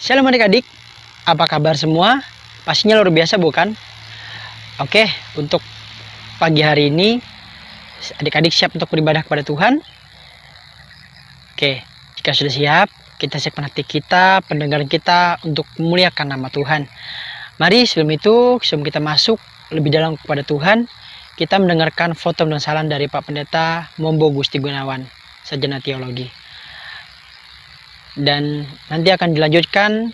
Shalom adik-adik, apa kabar semua? Pastinya luar biasa bukan? Oke, untuk pagi hari ini adik-adik siap untuk beribadah kepada Tuhan? Oke, jika sudah siap, kita siapkan hati kita, pendengaran kita untuk memuliakan nama Tuhan. Mari sebelum kita masuk lebih dalam kepada Tuhan, kita mendengarkan foto dan salam dari Pak Pendeta Mombo Gusti Gunawan, Sarjana Teologi. Dan nanti akan dilanjutkan,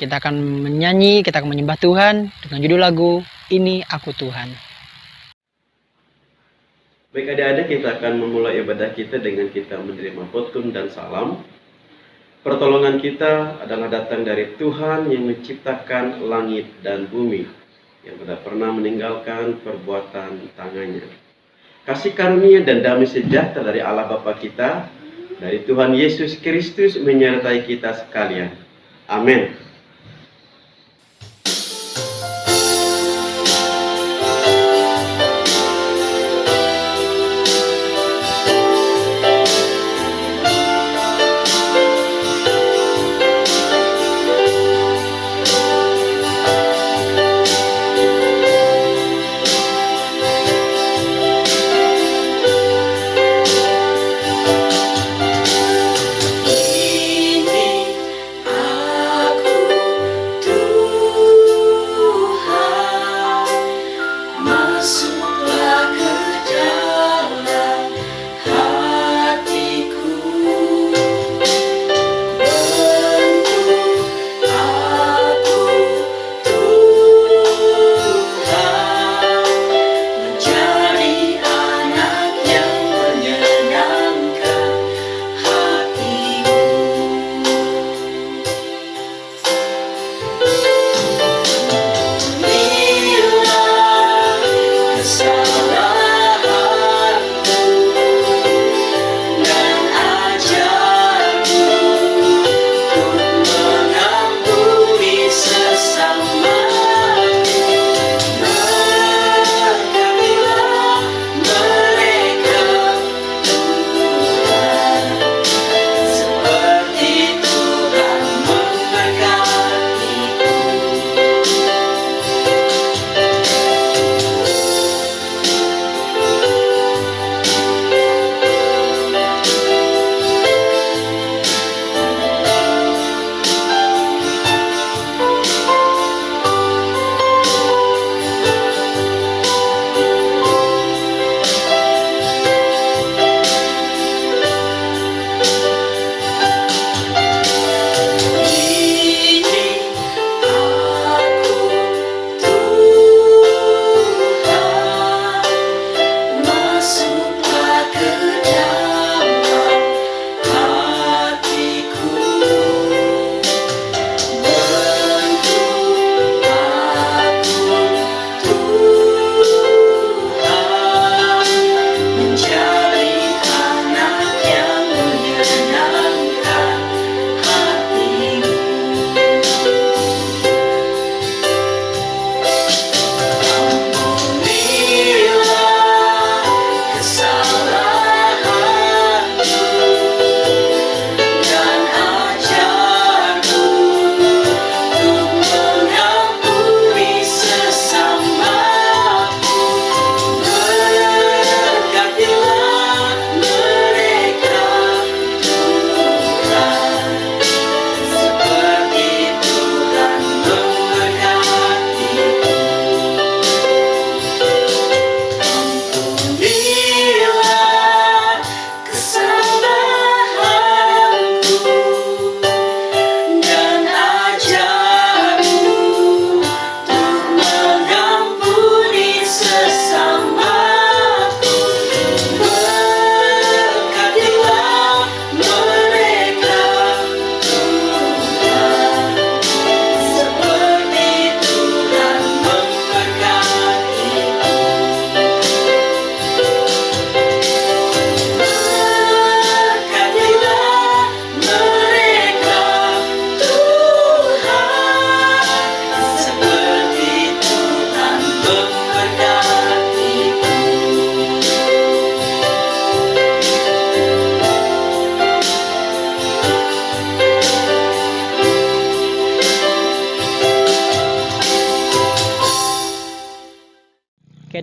kita akan menyanyi, kita akan menyembah Tuhan dengan judul lagu Ini Aku Tuhan. Baik adik-adik, kita akan memulai ibadah kita dengan kita menerima khotbah dan salam. Pertolongan kita adalah datang dari Tuhan yang menciptakan langit dan bumi, yang tidak pernah meninggalkan perbuatan tangannya. Kasih karunia dan damai sejahtera dari Allah Bapa kita, dari Tuhan Yesus Kristus menyertai kita sekalian. Amin. Ini aku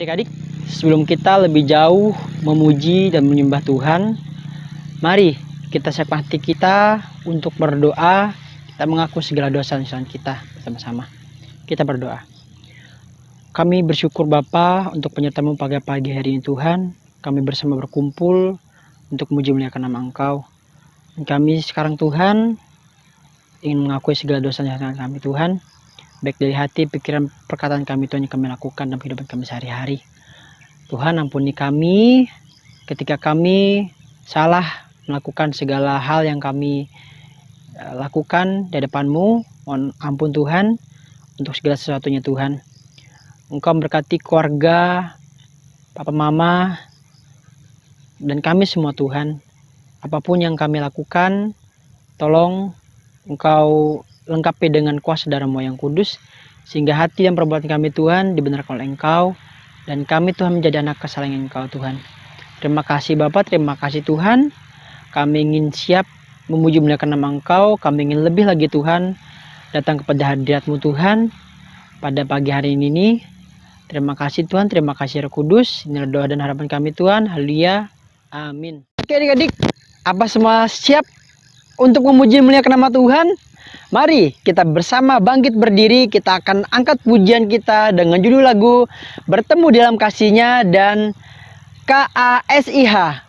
Adik-adik, sebelum kita lebih jauh memuji dan menyembah Tuhan, mari kita siapkan hati kita untuk berdoa. Kita mengaku segala dosa-dosa kita bersama-sama. Kita berdoa. Kami bersyukur Bapa untuk penyertaan-Mu pagi hari ini Tuhan. Kami bersama berkumpul untuk memuji muliakan nama Engkau. Dan kami sekarang Tuhan ingin mengakui segala dosa-dosa kami Tuhan. Baik dari hati, pikiran, perkataan kami Tuhan yang kami lakukan dalam kehidupan kami sehari-hari. Tuhan ampuni kami ketika kami salah melakukan segala hal yang kami lakukan di hadapan-Mu. Mohon ampun Tuhan untuk segala sesuatunya Tuhan. Engkau memberkati keluarga, Papa Mama, dan kami semua Tuhan. Apapun yang kami lakukan, tolong Engkau lengkapi dengan kuasa darah-Mu yang kudus, sehingga hati dan perbuatan kami Tuhan dibenarkan oleh Engkau, dan kami Tuhan menjadi anak kesayangan Engkau Tuhan. Terima kasih Bapa, terima kasih Tuhan. Kami ingin siap memuji muliakan nama Engkau. Kami ingin lebih lagi Tuhan datang kepada hadirat-Mu Tuhan pada pagi hari ini. Terima kasih Tuhan, terima kasih Roh Kudus. Inilah doa dan harapan kami Tuhan. Haleluya, amin. Oke adik-adik, apa semua siap untuk memuji muliakan nama Tuhan? Mari kita bersama bangkit berdiri. Kita akan angkat pujian kita dengan judul lagu Bertemu Dalam Kasih-Nya dan KASIH.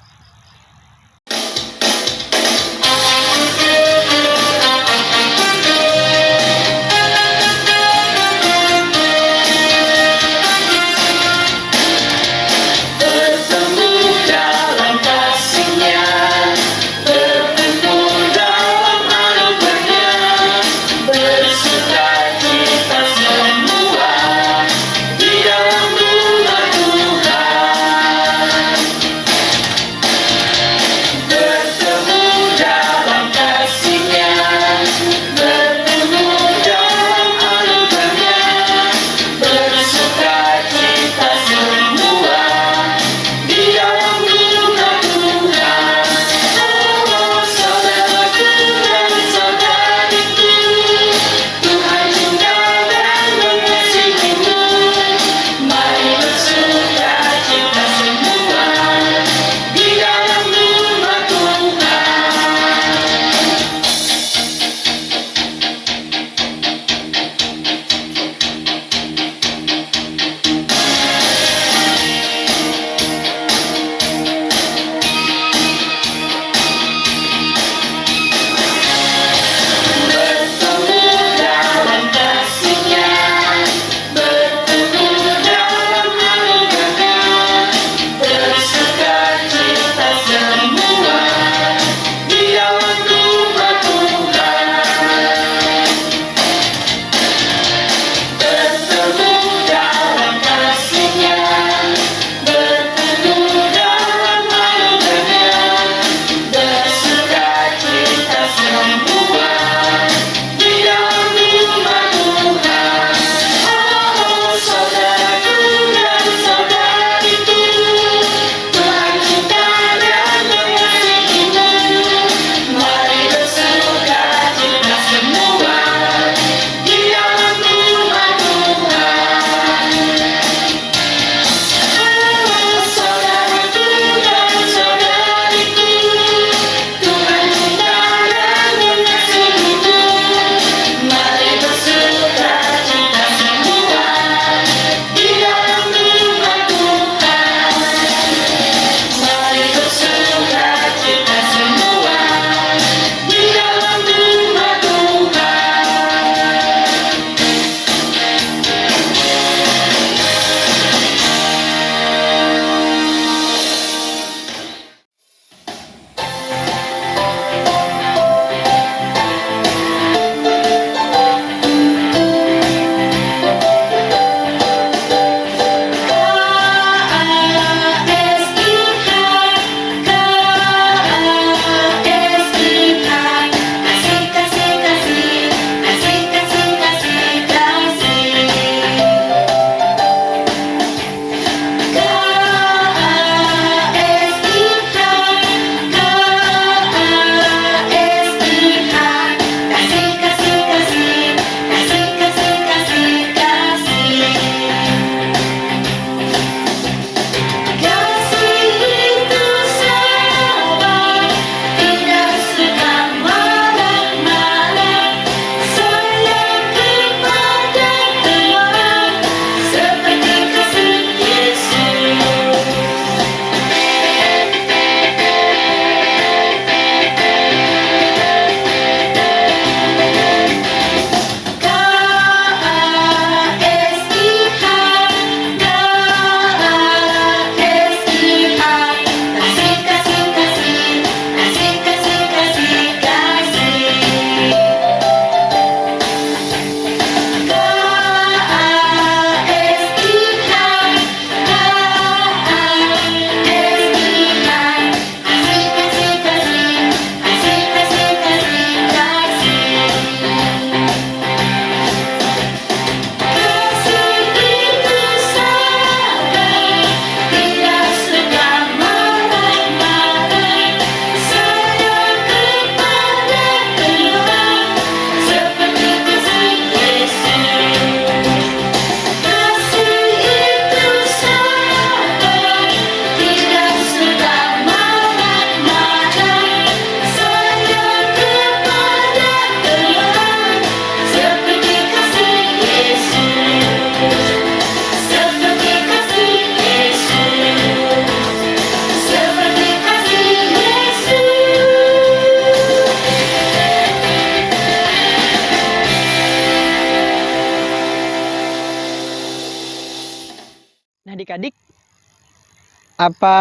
Apa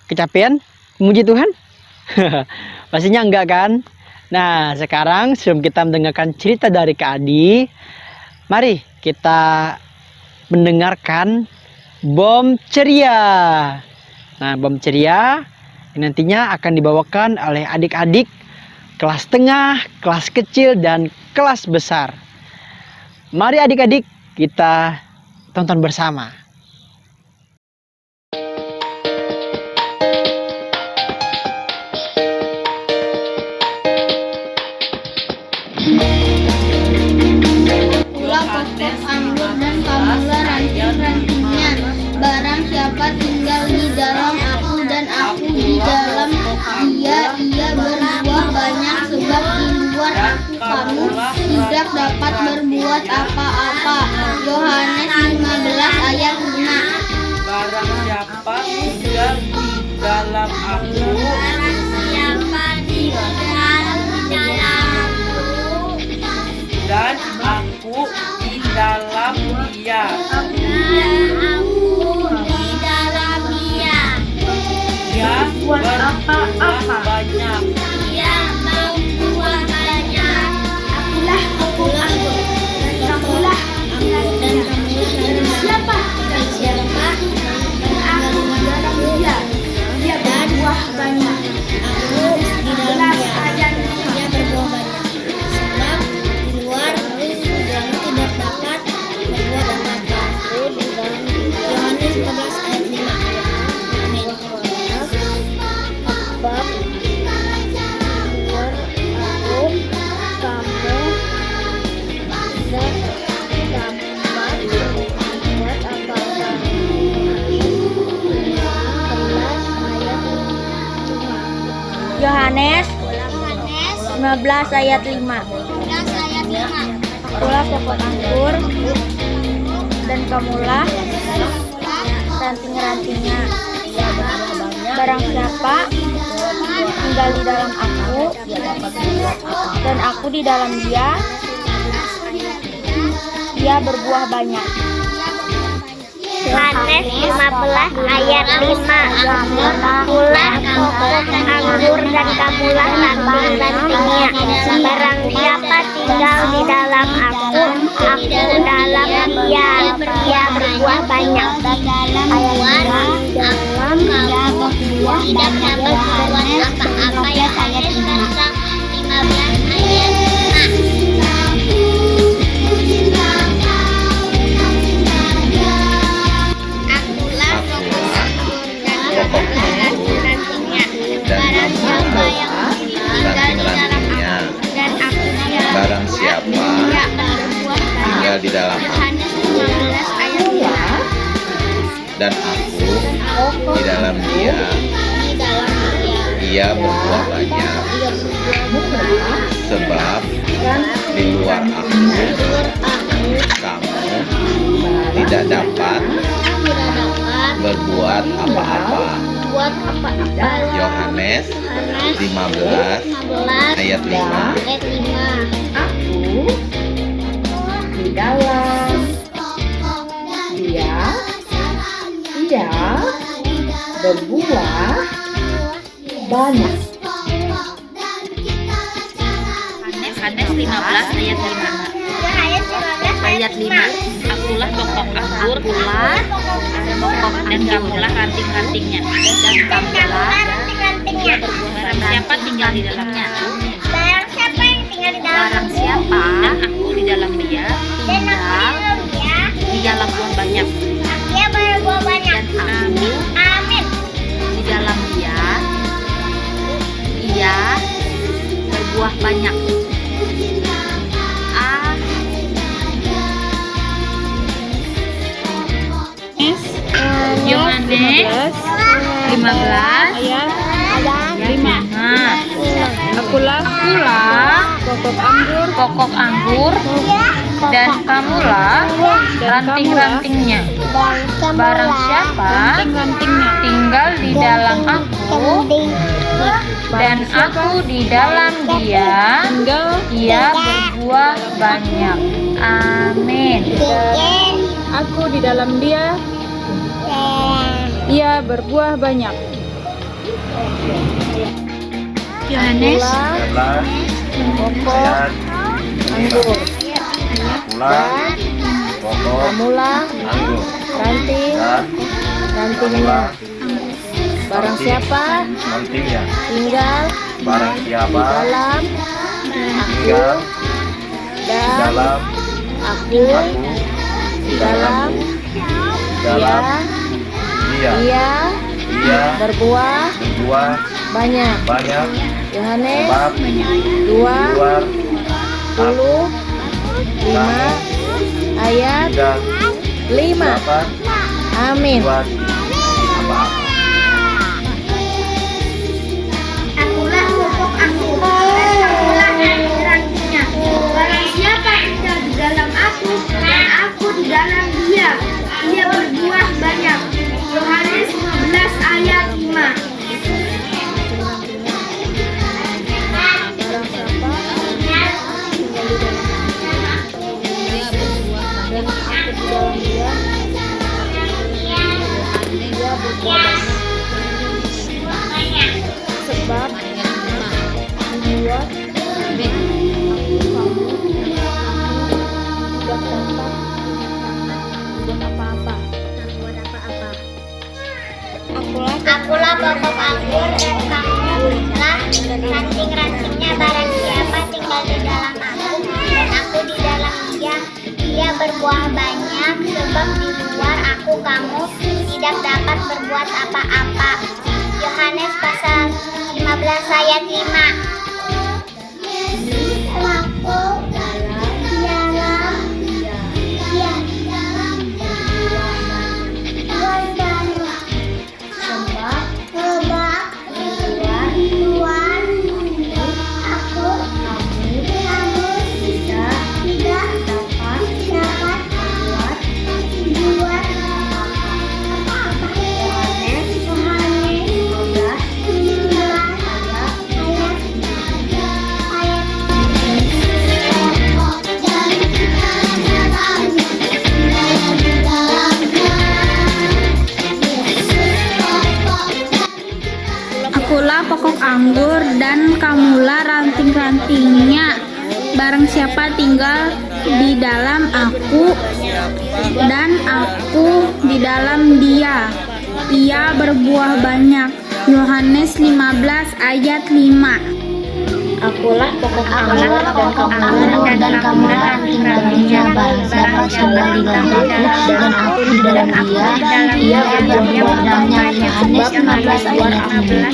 kecapean memuji Tuhan? Pastinya enggak kan? Nah, sekarang sebelum kita mendengarkan cerita dari Kak Adi, mari kita mendengarkan bom ceria. Nah, bom ceria yang nantinya akan dibawakan oleh adik-adik kelas tengah, kelas kecil, dan kelas besar. Mari adik-adik kita tonton bersama. Akulah pokok anggur dan kamulah ranting-rantingnya. Barang siapa tinggal di dalam aku dan aku di dalam dia, ia berbuah banyak, sebab di luar aku kamu tidak dapat berbuat apa-apa. Yohanes 15 ayat 5. Barang siapa tinggal di dalam aku dan aku di dalam dia, dia berbuah banyak. Siapa? Dia berbuah banyak. Aku di dalam dia berbuah banyak. Sebab di luar yang tidak dapat berbuat apa-apa. Yohanes 14 ayat 5. Amin. Sebab di luar aku kamu tidak dapat berbuat apa-apa. Yohanes 15 ayat 5. Akulah pokok anggur dan kamulah ranting-rantingnya. Barang siapa tinggal di dalam aku dan aku di dalam dia, dia berbuah banyak. Yohanes 15 ayat 5. Akulah pokok anggur dan kamulah ranting-rantingnya. Barang siapa tinggal di dalam aku dalam dia, dia berbuah banyak. Tidak dapat berbuat apa-apa. Yohanes 15 ayat 5. Barang siapa tinggal di dalam aku dan aku di dalam dia, ia berbuah banyak. Sebab di luar aku kamu tidak dapat berbuat apa-apa. Yohanes 15 ayat 5. Aku di dalam dia, ia berbuah banyak. Yohanes 15 ayat 5. Ayat 5. Akulah pokok anggur, dan kamulah ranting-rantingnya. Dan kamulah barang siapa tinggal di dalamnya. Barang siapa yang tinggal di dalam Barang siapa dan aku di dalam dia, dan aku di dalam dia, dia buah banyak. dia berbuah banyak. Dan aku Amin. di dalam dia, ia berbuah banyak. Yohanes 15 Ayat ayat 5. akulah pokok anggur dan kamulah ranting-rantingnya. Barang siapa tinggal di dalam aku dan aku di dalam dia, ia berbuah banyak. Amin. aku di dalam dia, ia berbuah banyak. Yohanes Pokok anggur. Kamulah rantingnya. Barang siapa tinggal dalam aku di dalam dia berbuah banyak. Yohanes 2:5 ayat 5. Amin. Akulah pokok anggur dan kamulah ranting-rantingnya. Barang siapa tinggal di dalam aku dan aku di dalam dia, ia berbuah banyak. Yohanes 15 ayat 5. Sebab Akulah pokok anggur dan kamulah ranting-rantingnya. Barang siapa tinggal di dalam aku dan aku di dalam dia, ia berbuah banyak. Sebab di luar aku kamu tidak dapat berbuat apa-apa. Yohanes pasal 15 ayat 5. Akulah pokok anggur dan kamulah ranting-rantingnya. Barang siapa tinggal di dalam aku dan aku di dalam dia, ia berbuah banyak. Yohanes 15 ayat 5. Akulah pokok anggur dan kamulah ranting-rantingnya. Barang siapa tinggal di dalam aku dan aku di dalam dia, ia berbuah banyak. Yohanes 15 ayat 5.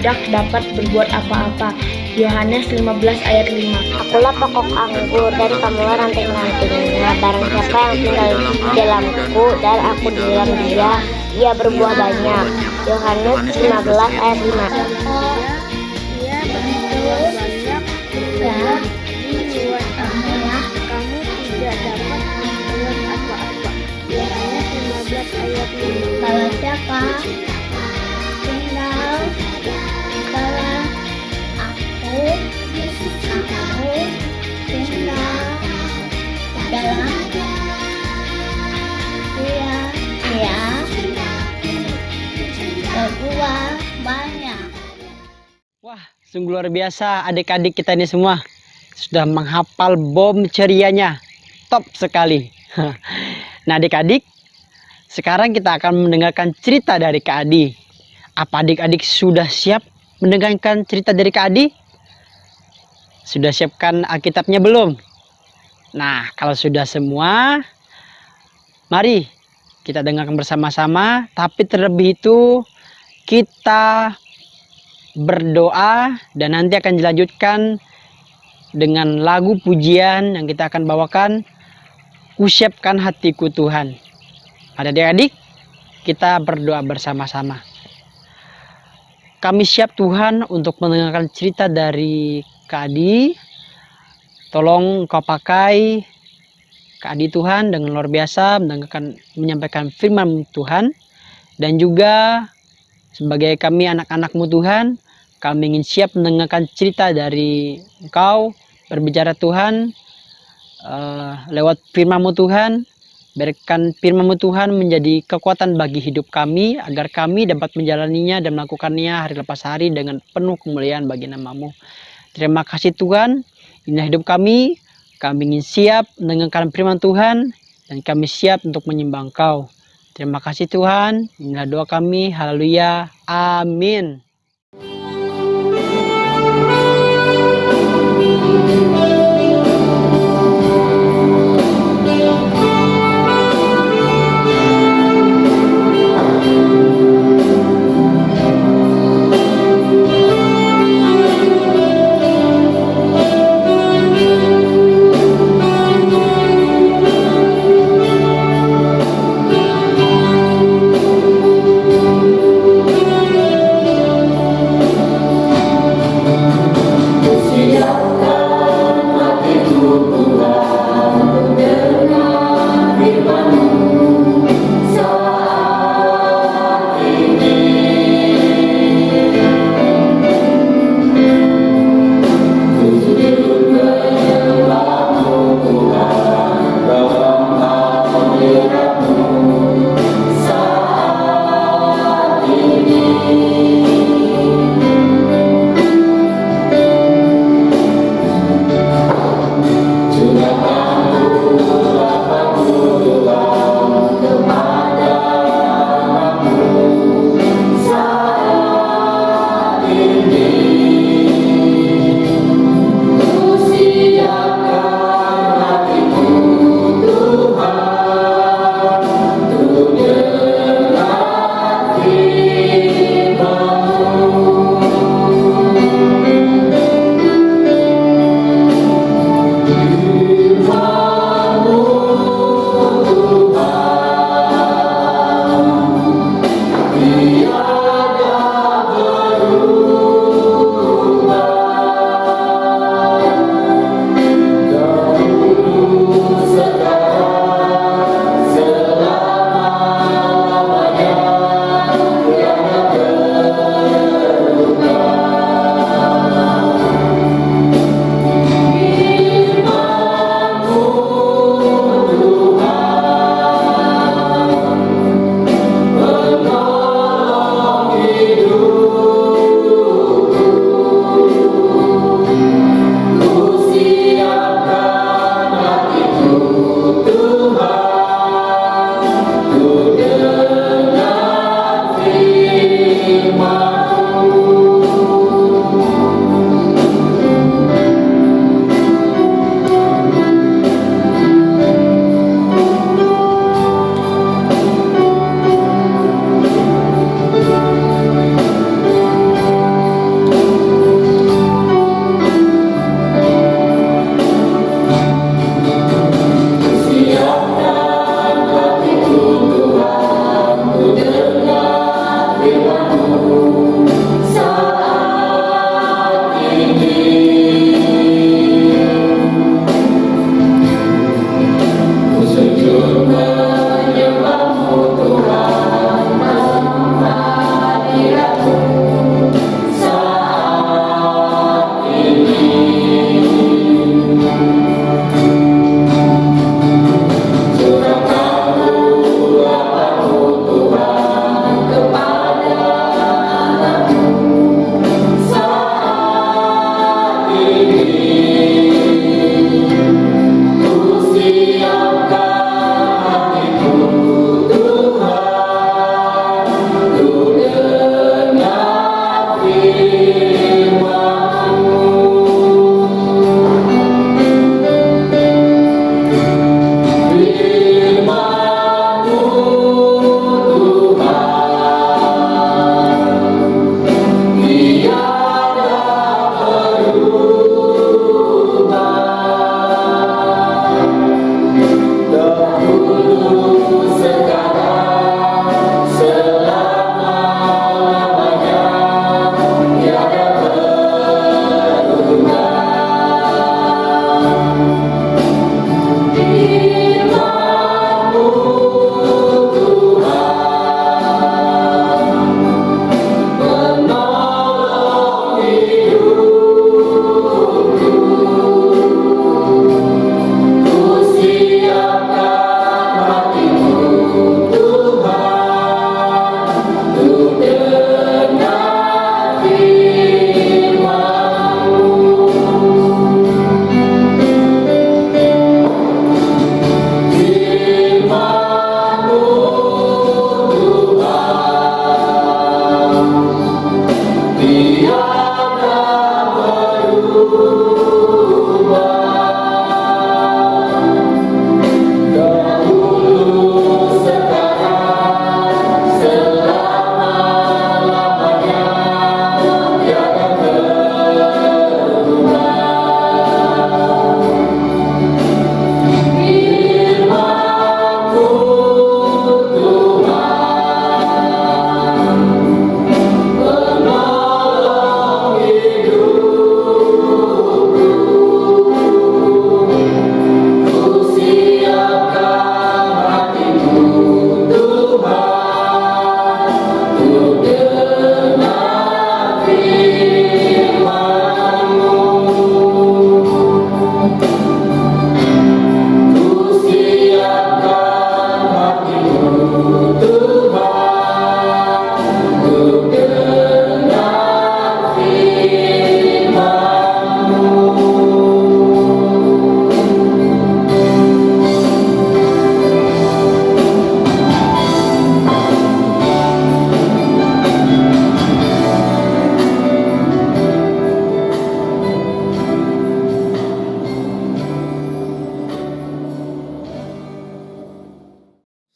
Tidak dapat berbuat apa-apa. Yohanes 15 ayat 5. Akulah pokok anggur dan kamulah ranting-rantingnya. Barang siapa yang tinggal di dalamku dan aku di dalam dia, ia berbuah banyak. Yohanes 15 ayat 5. Dan di luar kamu tidak dapat berbuat apa-apa. Yohanes 15 ayat 5. Kalau siapa tinggal dalam aku, kamu tinggal dalam dia berbuah banyak. Wah, sungguh luar biasa adik-adik kita ini semua. Sudah menghafal bom cerianya. Top sekali. Nah adik-adik, sekarang kita akan mendengarkan cerita dari Kak Adi. Apa adik-adik sudah siap mendengarkan cerita dari Kak Adi? Sudah siapkan Alkitabnya belum? Nah, kalau sudah semua, mari kita dengarkan bersama-sama. Tapi terlebih itu, kita berdoa dan nanti akan dilanjutkan dengan lagu pujian yang kita akan bawakan, Kusiapkan Hatiku Tuhan. Ada adik-adik, kita berdoa bersama-sama. Kami siap Tuhan untuk mendengarkan cerita dari Kak Adi. Tolong Engkau pakai Kak Adi Tuhan dengan luar biasa menyampaikan firman Tuhan. Dan juga sebagai kami anak-anak-Mu Tuhan, kami ingin siap mendengarkan cerita dari Engkau, berbicara Tuhan lewat firman-Mu Tuhan. Biarkan firman-Mu Tuhan menjadi kekuatan bagi hidup kami, agar kami dapat menjalaninya dan melakukannya hari lepas hari dengan penuh kemuliaan bagi nama-Mu. Terima kasih Tuhan, inilah hidup kami ingin siap mendengarkan firman Tuhan, dan kami siap untuk menyembah Engkau. Terima kasih Tuhan, inilah doa kami, haleluya, amin. Siapkan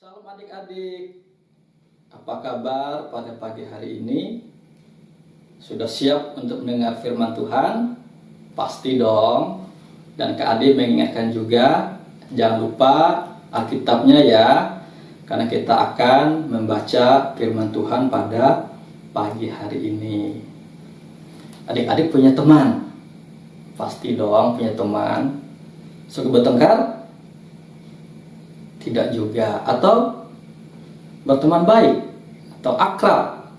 Salam adik-adik, apa kabar pada pagi hari ini? Sudah siap untuk mendengar firman Tuhan? Pasti dong. Dan Kak Adi mengingatkan juga, jangan lupa Alkitabnya ya, karena kita akan membaca firman Tuhan pada pagi hari ini. Adik-adik punya teman? Pasti dong punya teman. Suka bertengkar? Tidak juga. Atau berteman baik atau akrab?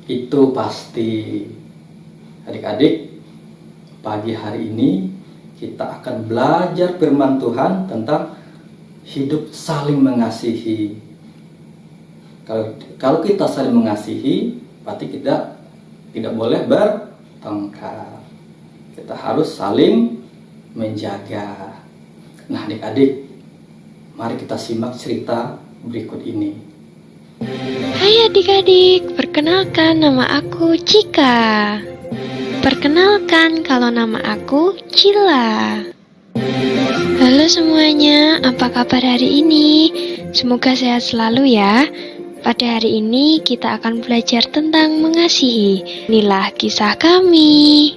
Itu pasti. Adik-adik, pagi hari ini kita akan belajar firman Tuhan tentang hidup saling mengasihi. Kalau kita saling mengasihi, berarti kita tidak boleh bertengkar. Kita harus saling menjaga. Nah, adik-adik, mari kita simak cerita berikut ini. Hai adik-adik, perkenalkan nama aku Cika. Perkenalkan kalau nama aku Cila. Halo semuanya, apa kabar hari ini? Semoga sehat selalu ya. Pada hari ini kita akan belajar tentang mengasihi. Inilah kisah kami.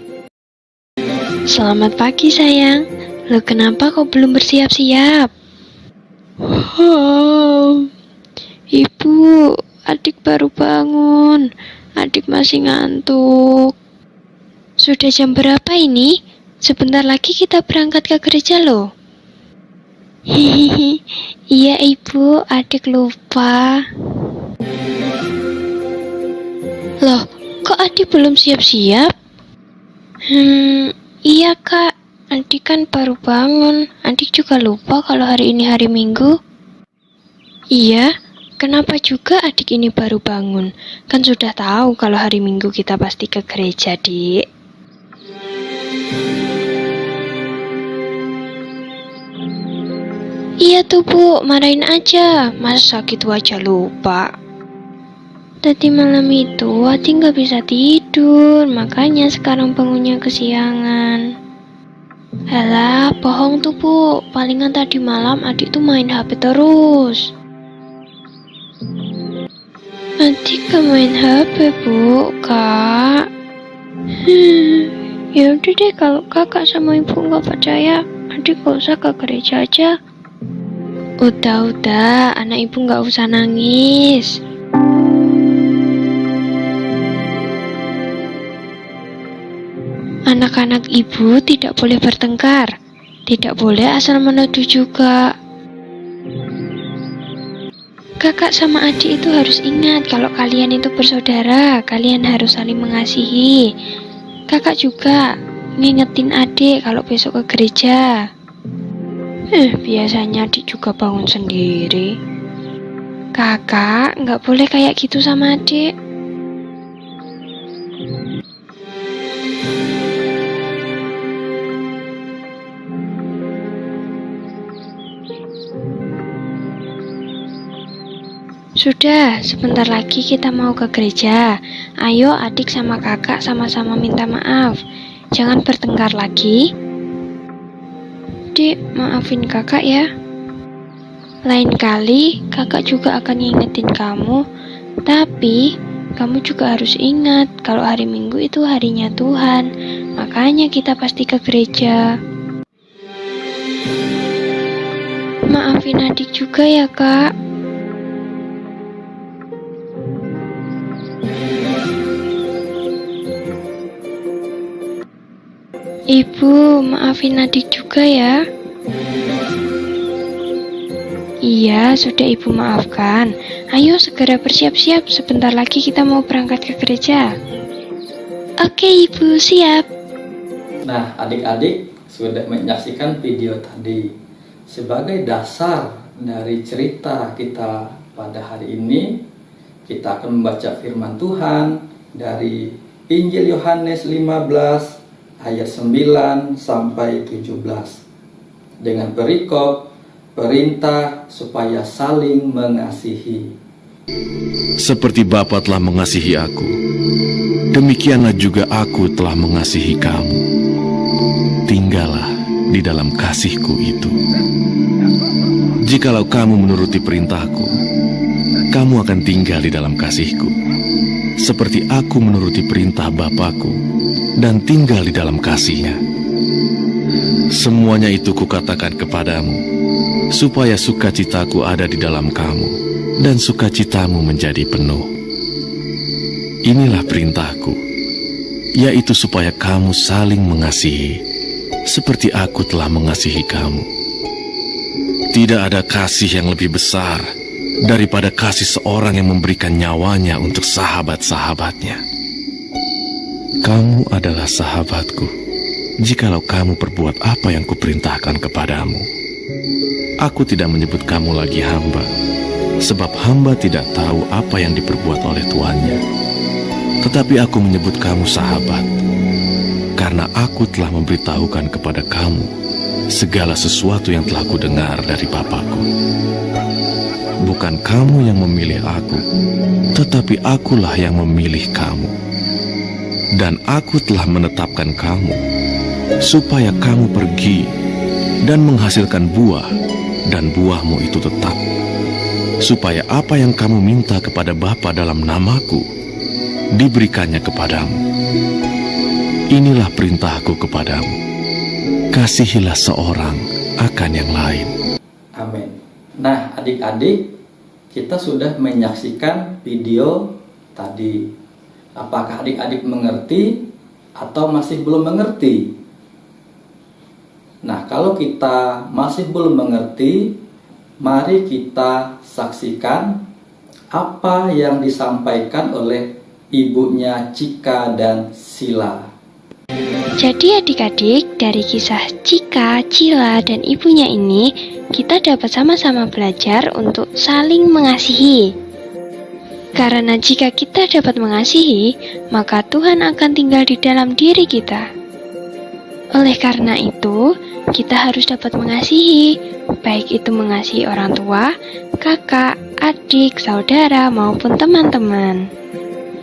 Selamat pagi sayang. Loh kenapa kau belum bersiap-siap? Ibu, adik baru bangun. Adik masih ngantuk. Sudah jam berapa ini? Sebentar lagi kita berangkat ke gereja loh. Hihihi, iya ibu, adik lupa. Loh, kok adik belum siap-siap? Iya kak, adik kan baru bangun. Adik juga lupa kalau hari ini hari Minggu. Iya, kenapa juga adik ini baru bangun? Kan sudah tahu kalau hari Minggu kita pasti ke gereja, Dik. Iya tuh Bu, marahin aja. Masa gitu aja lupa. Tadi malam itu adik nggak bisa tidur, makanya sekarang bangunnya kesiangan. Halah, bohong tuh Bu. Palingan tadi malam adik tuh main HP terus. Adik gak main HP Bu, Kak. Ya udah deh, kalau kakak sama ibu nggak percaya, adik gak usah ke gereja aja. Udah, anak ibu nggak usah nangis. Anak-anak ibu tidak boleh bertengkar, tidak boleh asal menuduh juga. Kakak sama adik itu harus ingat kalau kalian itu bersaudara, kalian harus saling mengasihi. Kakak juga ngingetin adik kalau besok ke gereja. Biasanya adik juga bangun sendiri. Kakak nggak boleh kayak gitu sama adik. Sudah, sebentar lagi kita mau ke gereja. Ayo adik sama kakak sama-sama minta maaf. Jangan bertengkar lagi. Dik, maafin kakak ya. Lain kali kakak juga akan ngingetin kamu. Tapi kamu juga harus ingat kalau hari Minggu itu harinya Tuhan. Makanya kita pasti ke gereja. Maafin adik juga ya kak. Ibu, maafin adik juga ya. Iya, sudah ibu maafkan. Ayo segera bersiap-siap, sebentar lagi kita mau berangkat ke gereja. Oke Ibu, siap. Nah, adik-adik sudah menyaksikan video tadi. Sebagai dasar dari cerita kita pada hari ini, kita akan membaca firman Tuhan dari Injil Yohanes 15 ayat 9 sampai 17 dengan perikop perintah supaya saling mengasihi. Seperti Bapa telah mengasihi aku, demikianlah juga aku telah mengasihi kamu. Tinggallah di dalam kasihku itu. Jikalau kamu menuruti perintahku, kamu akan tinggal di dalam kasihku, seperti aku menuruti perintah Bapakku dan tinggal di dalam kasihnya. Semuanya itu kukatakan kepadamu, supaya sukacitaku ada di dalam kamu, dan sukacitamu menjadi penuh. Inilah perintahku, yaitu supaya kamu saling mengasihi, seperti aku telah mengasihi kamu. Tidak ada kasih yang lebih besar daripada kasih seorang yang memberikan nyawanya untuk sahabat-sahabatnya. Kamu adalah sahabatku, jikalau kamu perbuat apa yang kuperintahkan kepadamu. Aku tidak menyebut kamu lagi hamba, sebab hamba tidak tahu apa yang diperbuat oleh tuannya. Tetapi aku menyebut kamu sahabat, karena aku telah memberitahukan kepada kamu segala sesuatu yang telah kudengar dari Bapakku. Bukan kamu yang memilih aku, tetapi akulah yang memilih kamu. Dan aku telah menetapkan kamu, supaya kamu pergi dan menghasilkan buah, dan buahmu itu tetap, supaya apa yang kamu minta kepada Bapa dalam namaku, diberikannya kepadamu. Inilah perintahku kepadamu, kasihilah seorang akan yang lain. Amin. Nah, adik-adik, kita sudah menyaksikan video tadi. Apakah adik-adik mengerti atau masih belum mengerti? Nah, kalau kita masih belum mengerti, mari kita saksikan apa yang disampaikan oleh ibunya Cika dan Sila. Jadi adik-adik, dari kisah Cika, Cila, dan ibunya ini, kita dapat sama-sama belajar untuk saling mengasihi. Karena jika kita dapat mengasihi, maka Tuhan akan tinggal di dalam diri kita. Oleh karena itu, kita harus dapat mengasihi, baik itu mengasihi orang tua, kakak, adik, saudara, maupun teman-teman.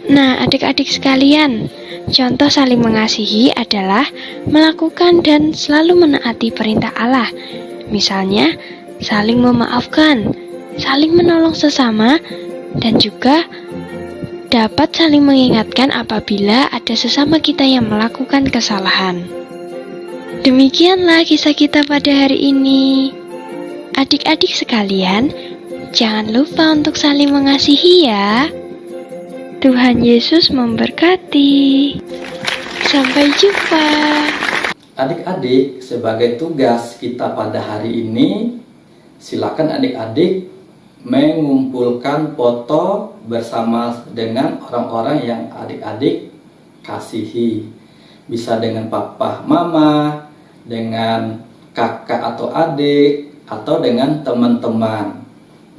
Nah, adik-adik sekalian, contoh saling mengasihi adalah melakukan dan selalu menaati perintah Allah. Misalnya, saling memaafkan, saling menolong sesama, dan juga dapat saling mengingatkan apabila ada sesama kita yang melakukan kesalahan. Demikianlah kisah kita pada hari ini. Adik-adik sekalian, jangan lupa untuk saling mengasihi ya. Tuhan Yesus memberkati. Sampai jumpa. Adik-adik, sebagai tugas kita pada hari ini, silakan adik-adik mengumpulkan foto bersama dengan orang-orang yang adik-adik kasihi. Bisa dengan papa, mama, dengan kakak atau adik, atau dengan teman-teman.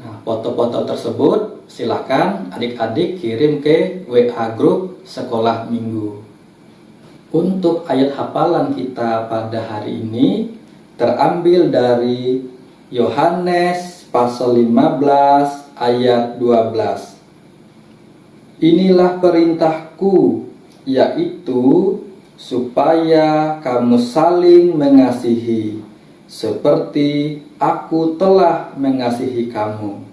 Nah, foto-foto tersebut silakan adik-adik kirim ke WA grup sekolah minggu. Untuk ayat hafalan kita pada hari ini terambil dari Yohanes pasal 15 ayat 12. Inilah perintahku, yaitu supaya kamu saling mengasihi, seperti aku telah mengasihi kamu.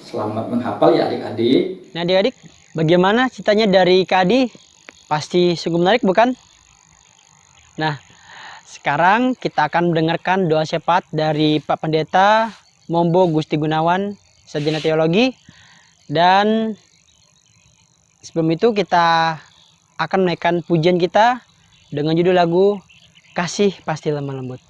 Selamat menghafal ya adik-adik. Nah adik-adik, bagaimana ceritanya dari Kak Adi? Pasti sungguh menarik bukan? Nah, sekarang kita akan mendengarkan doa syafaat dari Pak Pendeta Mombo Gusti Gunawan, Sarjana Teologi. Dan sebelum itu kita akan menaikkan pujian kita dengan judul lagu Kasih Pasti Lemah Lembut.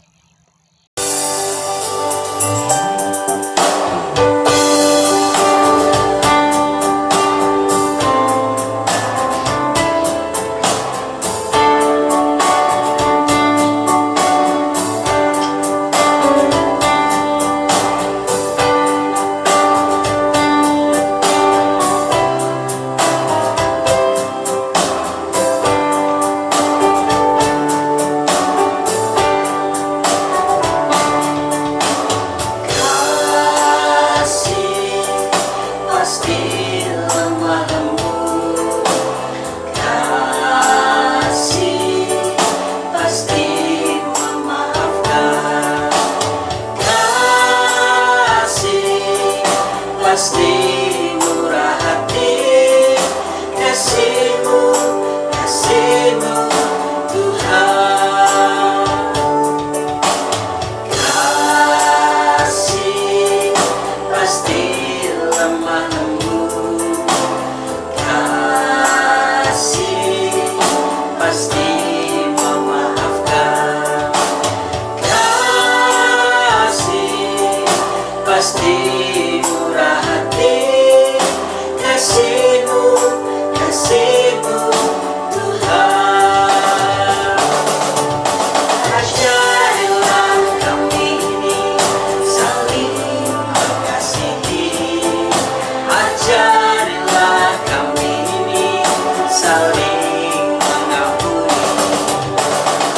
saling mengampuni.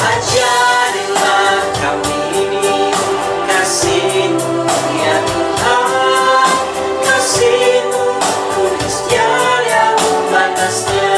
Ajarilah kami ini kasih-Mu ya Tuhan, kasih-Mu kudus tiada batasnya.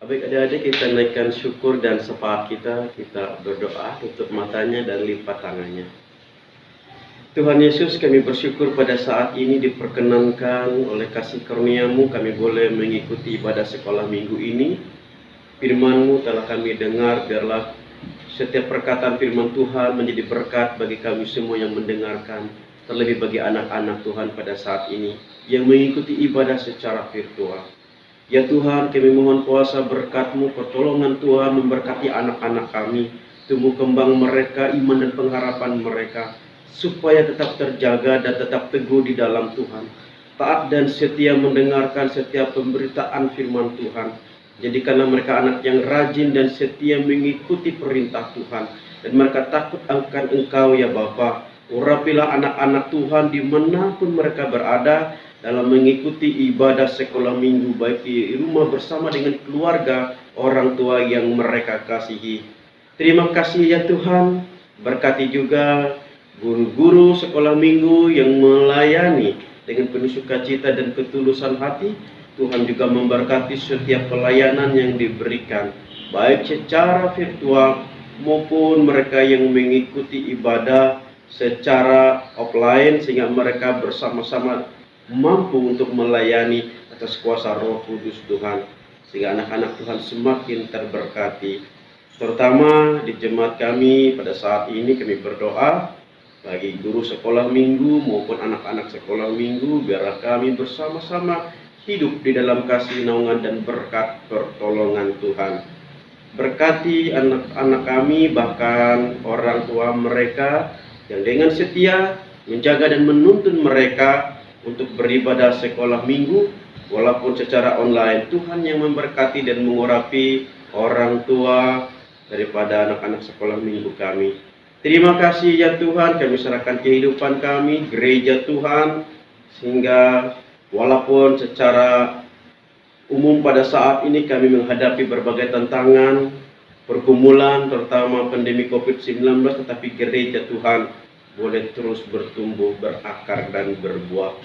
Baik adik-adik, kita naikkan syukur dan syafaat kita berdoa, tutup matanya dan lipat tangannya. Tuhan Yesus, kami bersyukur pada saat ini diperkenankan oleh kasih karunia-Mu kami boleh mengikuti ibadah sekolah minggu ini. Firman-Mu telah kami dengar, biarlah setiap perkataan firman Tuhan menjadi berkat bagi kami semua yang mendengarkan, terlebih bagi anak-anak Tuhan pada saat ini yang mengikuti ibadah secara virtual. Ya Tuhan, kami mohon kuasa berkat-Mu, pertolongan Tuhan memberkati anak-anak kami, tumbuh kembang mereka, iman dan pengharapan mereka, supaya tetap terjaga dan tetap teguh di dalam Tuhan, taat dan setia mendengarkan setiap pemberitaan firman Tuhan. Jadikanlah mereka anak yang rajin dan setia mengikuti perintah Tuhan, dan mereka takut akan Engkau ya Bapa. Urapilah anak-anak Tuhan dimanapun mereka berada dalam mengikuti ibadah sekolah minggu, baik di rumah bersama dengan keluarga, orang tua yang mereka kasihi. Terima kasih ya Tuhan, berkati juga guru-guru sekolah minggu yang melayani dengan penuh sukacita dan ketulusan hati. Tuhan juga memberkati setiap pelayanan yang diberikan, baik secara virtual maupun mereka yang mengikuti ibadah secara offline, sehingga mereka bersama-sama mampu untuk melayani atas kuasa Roh Kudus Tuhan, sehingga anak-anak Tuhan semakin terberkati. Terutama di jemaat kami pada saat ini kami berdoa bagi guru sekolah minggu maupun anak-anak sekolah minggu, biarlah kami bersama-sama hidup di dalam kasih naungan dan berkat pertolongan Tuhan. Berkati anak-anak kami, bahkan orang tua mereka yang dengan setia menjaga dan menuntun mereka untuk beribadah sekolah minggu walaupun secara online. Tuhan yang memberkati dan mengurapi orang tua daripada anak-anak sekolah minggu kami. Terima kasih ya Tuhan, kami serahkan kehidupan kami, gereja Tuhan, sehingga walaupun secara umum pada saat ini kami menghadapi berbagai tantangan, pergumulan, terutama pandemi COVID-19, tetapi gereja Tuhan boleh terus bertumbuh, berakar, dan berbuah.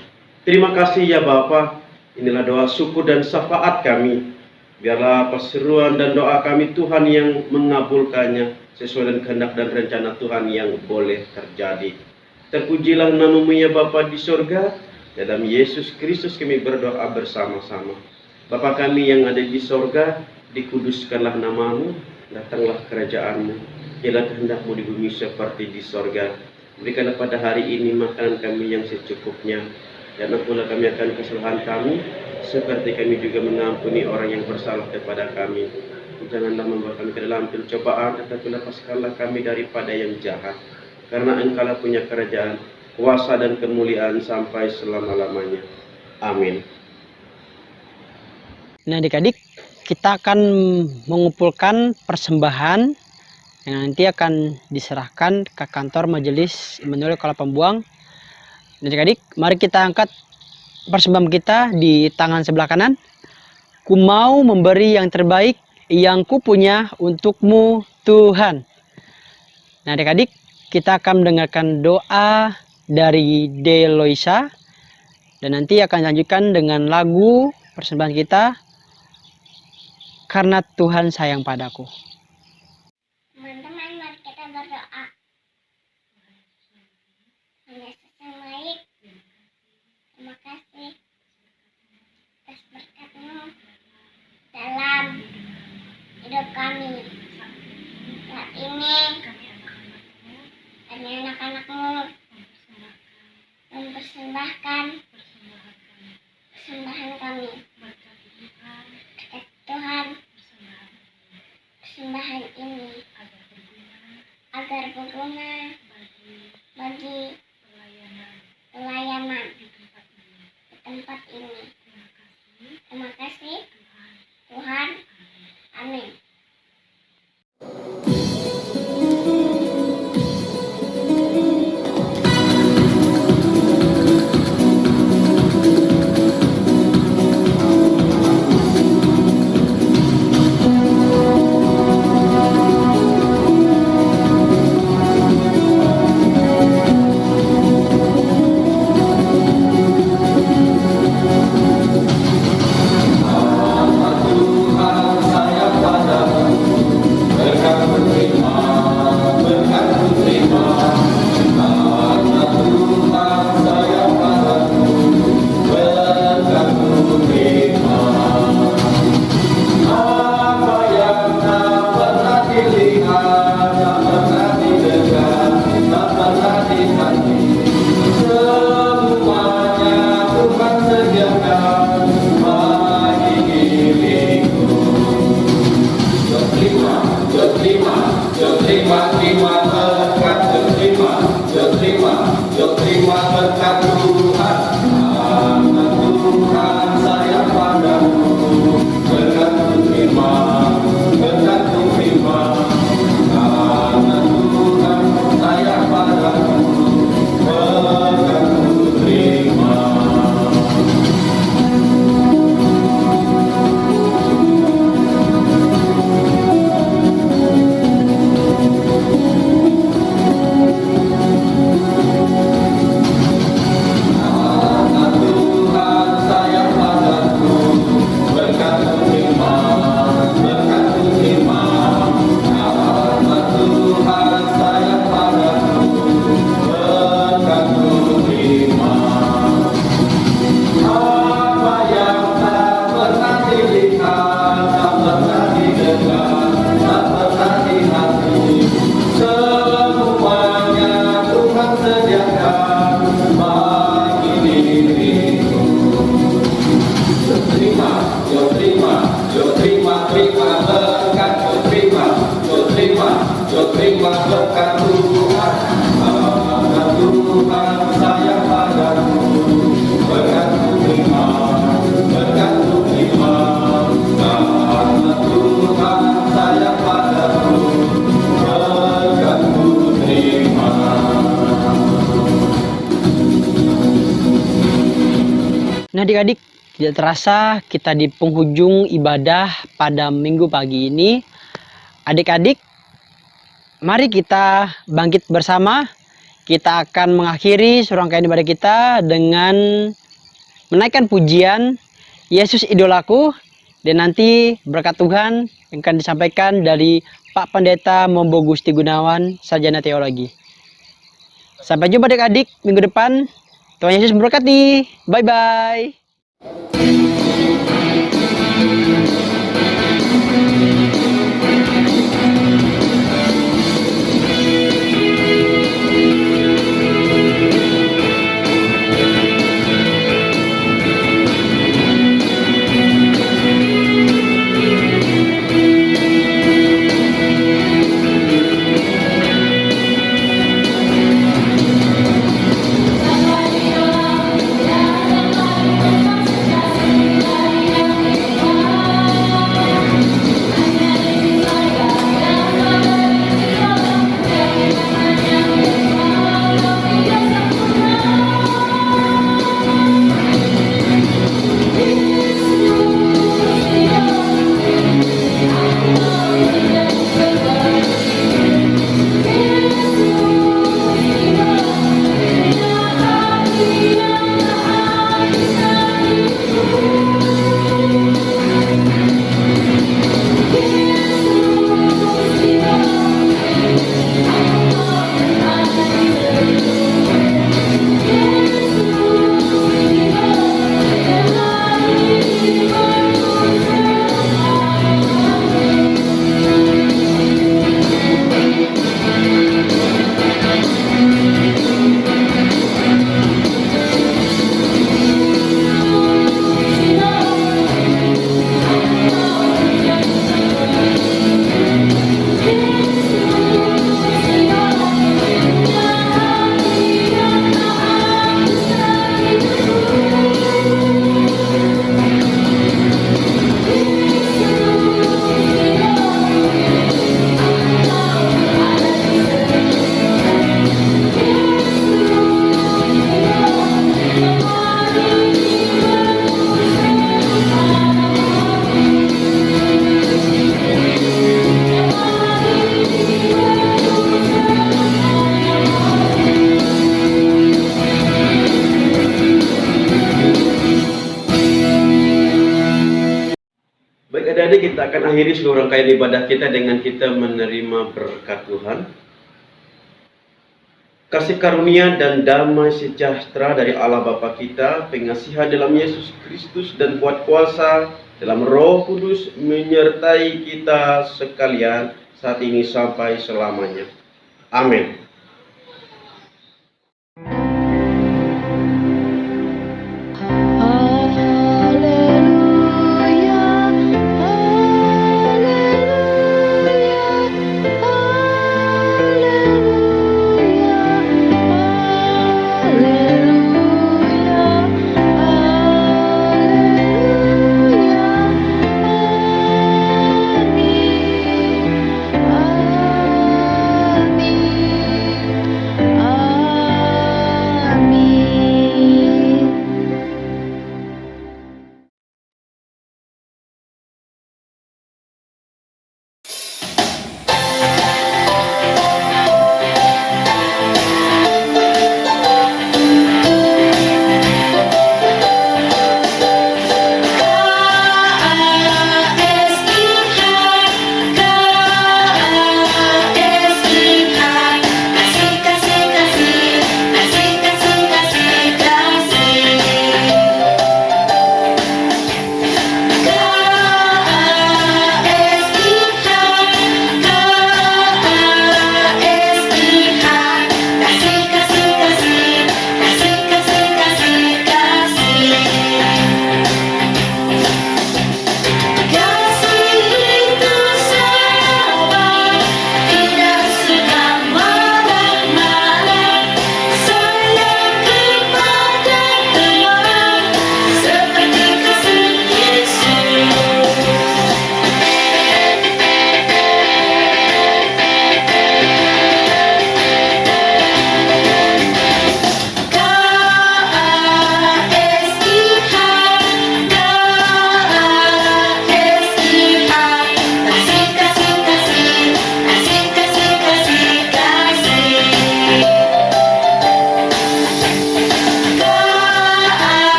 Terima kasih ya Bapa. Inilah doa syukur dan syafaat kami. Biarlah perseruan dan doa kami Tuhan yang mengabulkannya sesuai dengan kehendak dan rencana Tuhan yang boleh terjadi. Terpujilah namamu ya Bapa di sorga. Dalam Yesus Kristus kami berdoa bersama-sama. Bapa kami yang ada di sorga, dikuduskanlah namamu, datanglah kerajaanmu. Ialah kehendakmu di bumi seperti di sorga. Berikanlah pada hari ini makanan kami yang secukupnya. Dan ampunlah kami akan kesalahan kami, seperti kami juga mengampuni orang yang bersalah kepada kami. Janganlah membawa kami ke dalam pencobaan, tetapi lepaskanlah kami daripada yang jahat. Karena Engkaulah punya kerajaan, kuasa dan kemuliaan sampai selama-lamanya. Amin. Nah adik-adik, kita akan mengumpulkan persembahan yang nanti akan diserahkan ke kantor Majelis Immanuel Kala Pembuang. Adik-adik, mari kita angkat persembahan kita di tangan sebelah kanan. Ku mau memberi yang terbaik yang ku punya untukmu Tuhan. Nah adik-adik, kita akan mendengarkan doa dari Deloisa. Dan nanti akan lanjutkan dengan lagu persembahan kita, Karena Tuhan Sayang Padaku. Teman-teman, mari kita berdoa. Yesus yang baik, terima kasih atas berkat-Mu dalam hidup kami. Saat ini kami anak-anak-Mu mempersembahkan persembahan kami. Berkat Tuhan, persembahan ini agar berguna bagi pelayanan di tempat ini. Terima kasih Tuhan. Amin. Nah adik-adik, tidak terasa kita di penghujung ibadah pada minggu pagi ini. Adik-adik, mari kita bangkit bersama. Kita akan mengakhiri serangkaian ibadah kita dengan menaikkan pujian Yesus Idolaku. Dan nanti berkat Tuhan yang akan disampaikan dari Pak Pendeta Mombo Gusti Gunawan, Sarjana Teologi. Sampai jumpa adik-adik minggu depan. Tuhan Yesus memberkati. Bye-bye. Baik adik-adik, kita akan akhiri seluruh rangkaian ibadah kita dengan kita menerima berkat Tuhan. Kasih karunia dan damai sejahtera dari Allah Bapa kita, pengasihan dalam Yesus Kristus dan kuat kuasa dalam Roh Kudus menyertai kita sekalian saat ini sampai selamanya. Amin.